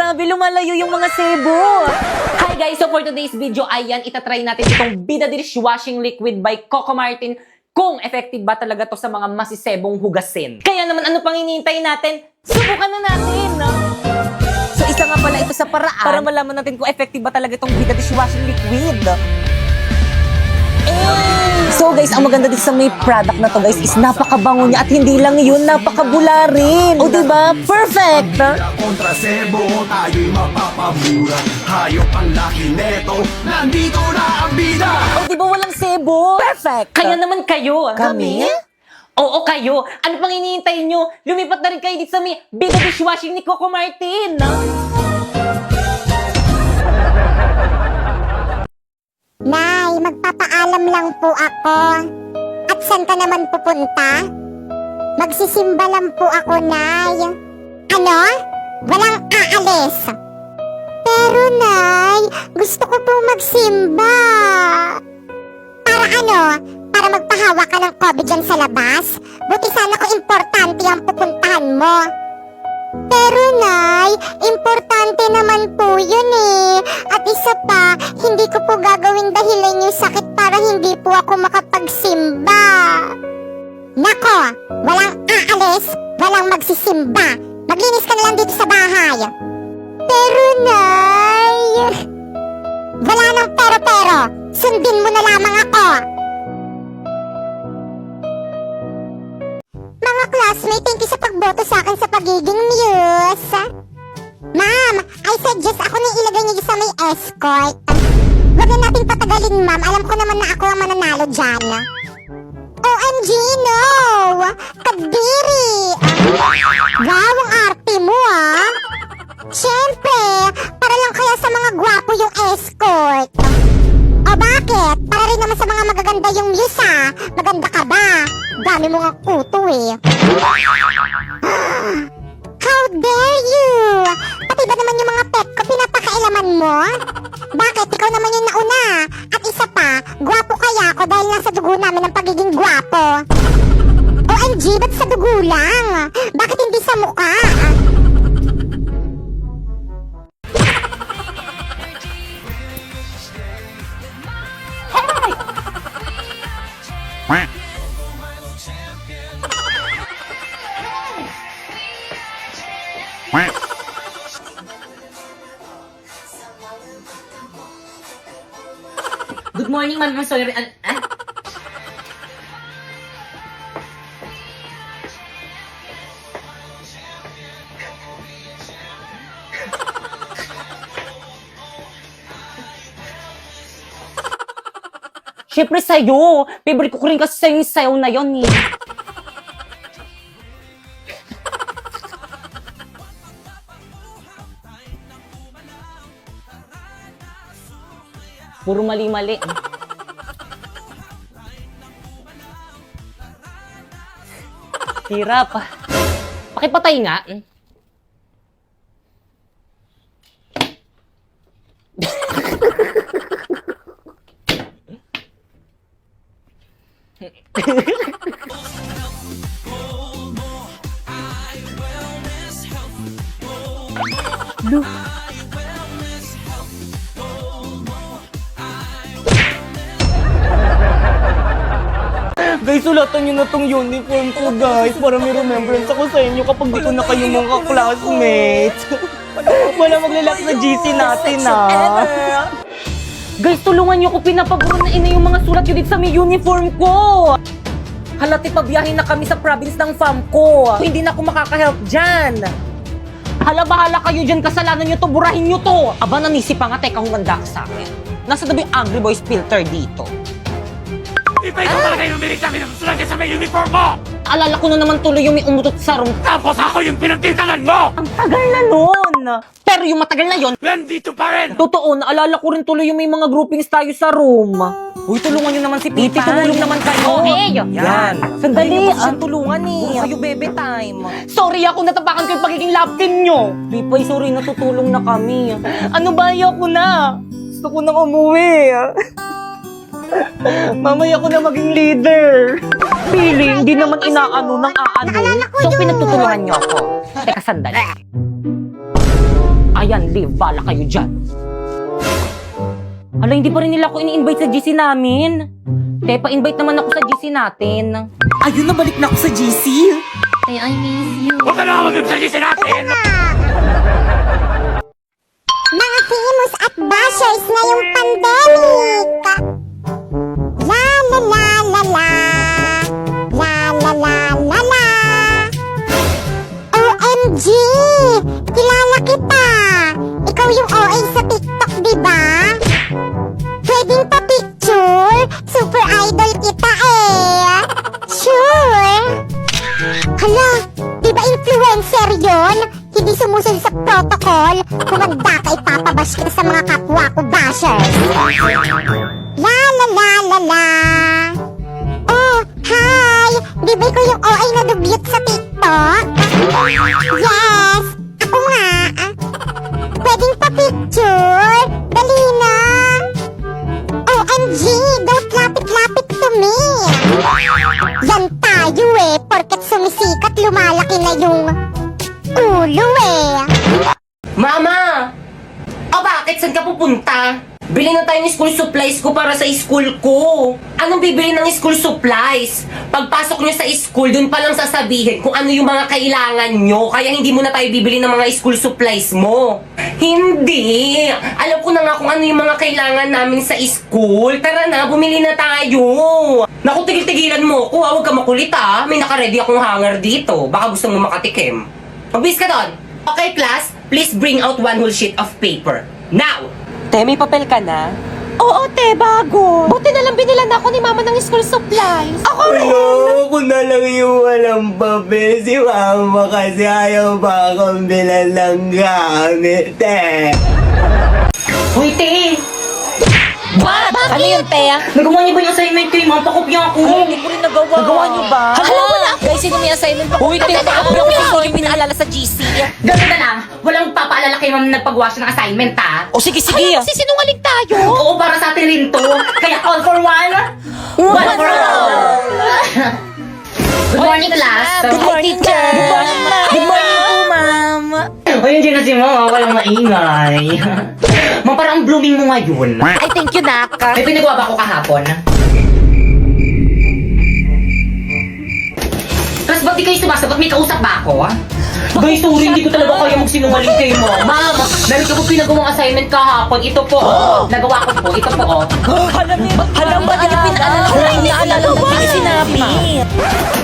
Grabe, lumalayo yung mga sebo. Hi guys! So for today's video, ayan, itatry natin itong Bida Dishwashing Liquid by Coco Martin kung effective ba talaga to sa mga masisebong hugasin. Kaya naman, ano pang hinihintay natin? Subukan na natin, no? So isa nga pala ito sa paraan para malaman natin kung effective ba talaga itong Bida Dishwashing Liquid. So guys, ang maganda dito sa may product na to guys is napakabango niya at hindi lang yun, napakabula rin. O diba? Perfect! Kontra sebo, tayo'y mapapamura. Hayop ang laki neto, nandito na ang bida. O diba walang sebo? Perfect! Kaya naman kayo. Kami? Oo, kayo. Ano pang hinihintay nyo? Lumipat na rin kayo dito sa may Bida Dishwashing ni Coco Martin. Nay, magpapaalam lang po ako. At saan ka naman pupunta? Magsisimba lang po ako, Nay. Ano? Walang aalis. Pero, Nay, gusto ko po magsimba. Para ano? Para magpahawa ka ng COVID dyan sa labas? Buti sana kung importante ang pupuntahan mo. Pero Nay, importante naman po yun eh. At isa pa, hindi ko po gagawing dahilan yung sakit para hindi po ako makapagsimba. Nako, walang aalis, walang magsisimba. Maglinis ka na lang dito sa bahay. Pero Nay, wala nang pero-pero. Sundin mo na lamang ako. Mga classmate, thank you sa pagboto sa akin sa pagiging muse. Ma'am, I suggest ako na ilagay niyo sa may escort. Huwag na natin patagalin, ma'am. Alam ko naman na ako ang mananalo dyan. OMG, no! Kadiri! Wow, ang arte mo, ah! Siyempre, para lang kaya sa mga gwapo yung escort. O bakit? Para rin naman sa mga magaganda yung muse, ah. Maganda ka ba? Dami mo nga kuto eh. How dare you! Pati ba naman yung mga pet ko pinapakailaman mo? Bakit? Ikaw naman yung nauna. At isa pa, gwapo kaya ako dahil nasa dugo namin ang pagiging gwapo. OMG, ba't sa dugo lang? Bakit hindi sa mukha? Good morning, ma'am. Sorry. Siyempre sa'yo. Favorite ko rin kasi sa'yo yung sayaw na yun eh. Puro mali-mali. Hirap. Pakipatay nga. Guys, sulatan nyo na tong uniform ko, guys. Para may remembrance ako sa inyo kapag dito na kayo mga classmates. Wala maglalak na GC natin, ah. Guys, tulungan nyo ko. Pinapaguro na ina yung mga sulat yun dito sa may uniform ko. Halati pabiyahin na kami sa province ng fam ko. Hindi na ako makaka-help dyan. Hala, bahala kayo dyan. Kasalanan nyo to. Burahin nyo to. Aba, nanisip pa nga. Teka, humanda ka sa akin. Nasa tabi Angry Boys filter dito. Ipay ko talaga yung bilis namin ang sulat sa may uniform mo! Alala ko na naman tuloy yung may umutot sa room. Tapos ako yung pinagtitangan mo! Ang tagal na nun. Pero yung matagal na yon, Nandito pa rin! totoo, naalala ko rin tuloy yung may mga groupings tayo sa room. Uy, tulungan nyo naman si Piti. Tumulong naman kayo. Okay. Yan. Sandali, tulungan eh. Kayo bebe time. Sorry ako, natapakan ko yung pagiging love team nyo. Pipay, sorry, natutulong na kami. Ano ba, ayoko na. Gusto ko nang umuwi. Mamaya ko na maging leader. Feeling, hindi naman inaano ng aano. Naalala ko So, yun. pinagtutulungan nyo ako. Teka, sandali. Ayan, live. Bala kayo dyan. Ala, hindi pa rin nila ako ini-invite sa GC namin. Te, pa-invite naman ako sa GC natin. Ayun, nabalik na ako sa GC. Te, I miss you. Huwag ka na mag sa GC natin! Mga famous at bashers na yung pandemic! La la la la la. La la la la la. OMG! Kilala kita! Ikaw yung OA sa TikTok, diba? Pwedeng pa-picture? Super idol kita eh! Sure! Hala, di ba influencer yon? Hindi sumusunod sa protocol. Kumanda ka, ipapabash kita sa mga kapwa ko bashers. La la la la la. Oh, hi! Di ba ikaw yung OA na dugyot sa TikTok? Yes! Ako nga. Pwedeng pa-picture? Dali na! OMG! Don't lapit-lapit to me! Yan tayo eh! Porket sumisikat, lumalaki na yung ulo eh! Mama! O bakit? Saan ka pupunta? Bili na tayo ng school supplies ko para sa school ko. Anong bibili ng school supplies? Pagpasok nyo sa school, dun pa lang sasabihin kung ano yung mga kailangan nyo. Kaya hindi mo na tayo bibili ng mga school supplies mo. Hindi! Alam ko na nga kung ano yung mga kailangan namin sa school. Tara na, bumili na tayo. Naku, tigil-tigilan mo ko. Huwag ka makulit ah. May nakaready akong hanger dito. Baka gusto mo makatikim. Magbis ka doon. Okay, class? Please bring out one whole sheet of paper. Now! Te, may papel ka na? Oo, te, bago. Buti na lang binilan ako ni mama ng school supplies. Ako rin. Ako na lang yung walang papel. Si mama kasi ayaw pa akong bilan ng gamit eh. Hoy, te! Bakit? Ano yun, te? Nagawa niyo ba yung assignment kayo, ma'am? Pakopya ako. Hindi ko rin nagawa. Nagawa niyo ba? Hala, wala. Guys, sino may assignment pa? Uy, te, ako yung hindi pinaalala sa GC. Ganun na lang. Walang papaalala kay ma'am na nagpagawa siya ng assignment, ha? O sige, sige. Sisinungaling tayo. Oo, para sa atin rin to. Kaya all for one, one for all. Good morning, class. Good morning, teacher. Good morning, ma'am. Good morning po, ma'am. Ayun dyan na si mama. Walang maingay. Ma'am, parang ang blooming mo ngayon. Ay, thank you, Nak. May pinagawa ba ako kahapon? Tapos ba't di kayo sumasagot? May kausap ba ako? Guys, sorry, hindi ko talaga kaya magsinungaling kay ma'am. Ma'am, meron ko pinagawang assignment kahapon. Ito po, nagawa ko po. Ito po, Alam ba niya pinaalala ko? Hindi naalala ko. Hindi sinabi.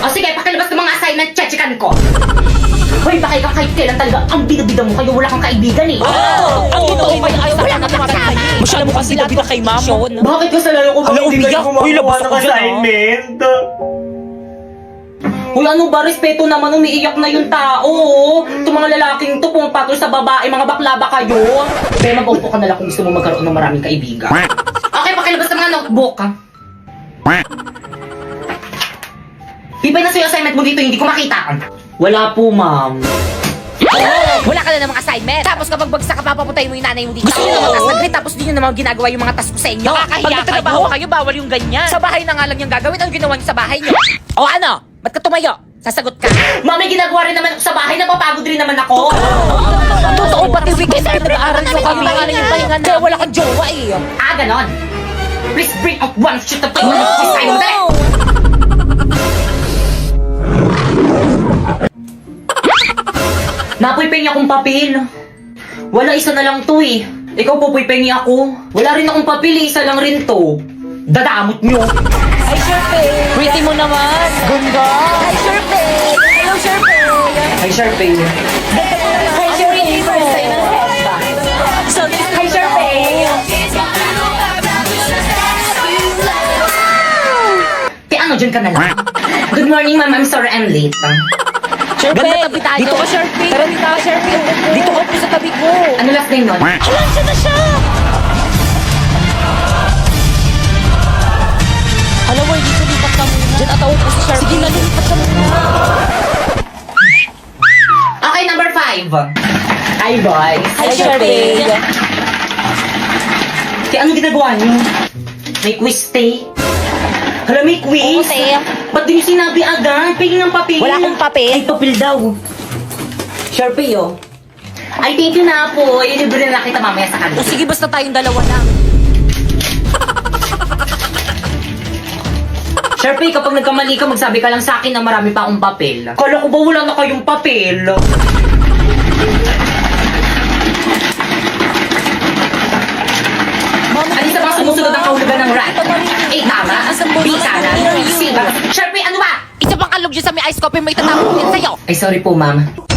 O sige, pakilabas ng mga assignment, chechikan ko. Hoy, baka ikaw kahit kailan talaga ang bida-bida mo kayo, wala kang kaibigan eh. Ang totoo pa yung wala ka makasama. Masyado mo kasi bida kay ma'am. Bakit kasalanan ko ba hindi kayo gumawa ng assignment? Hoy, ano ba? Respeto naman, umiiyak na yung tao. Itong mga lalaking to, pumapatol sa babae, mga bakla ba kayo? Pero mag-upo ka na lang kung gusto mo magkaroon ng maraming kaibigan. Okay, pakilabas ng mga notebook. Ibay na sa'yo assignment mo dito, hindi ko makita. Wala po, ma'am. Wala ka na namang assignment. Tapos kapag bagsak ka, papapuntayin mo yung nanay mo dito. Gusto nyo naman mag-grade, tapos di nyo naman ginagawa yung mga task ko sa inyo. Nakakahiya Pag nagtatrabaho kayo, bawal yung ganyan. Sa bahay na nga lang yung gagawin. Ano ginawa nyo sa bahay nyo? O ano? Ba't ka tumayo? Sasagot ka. Ma'am, may ginagawa rin naman ako sa bahay, napapagod rin naman ako. Totoo, pati weekend nag-aaral nyo kami. Kaya wala kang jowa eh. Ah, ganon. Please bring out one sheet of paper. Sign mo dali. Napuy-pengi akong papel. Wala, isa na lang to eh. Ikaw pupuy-pengi ako. Wala rin akong papel eh, isa lang rin to. Dadamot nyo. Ay, Sharpay. Pretty mo naman. Ganda. Ay, Sharpay. Hello, Sharpay. Hi, Sharpay. Hi, Sharpay. First time ng Hi, Sharpay. Ano, dyan ka na lang. Good morning, ma'am. I'm sorry I'm late. Sharpay, dito ka, Sharpay. Tara, dito ka, Sharpay. Dito ka po sa tabi ko. Ano last name nun? Alam, siya na siya. Alam mo, dito lipat ka muna. Diyan ata upo si Sharpay. Sige na, lipat ka muna. Okay, number 5. Hi, boys. Hi, Sharpay. Kaya anong ginagawa niyo? May quiz, te. Hala, may quiz? Oo, te. Ba't di niyo sinabi agad? Pingin ng papel. Wala akong papel. Ay, papel daw. Sharpay, oh. Ay, thank you na po. Ilibre na kita mamaya sa kanila. O sige, basta tayong dalawa lang. Sharpie, kapag nagkamali ka, magsabi ka lang sa akin na marami pa akong papel. Kala ko ba wala na kayong papel? Alin sa mga sumusunod ang kahulugan ng rat? A, tama. B, kanan. C, ba? Sharpie, ano ba? Isa pang kalog dyan sa may ice coffee, may tatapon din sa'yo. Ay, sorry po, ma'am.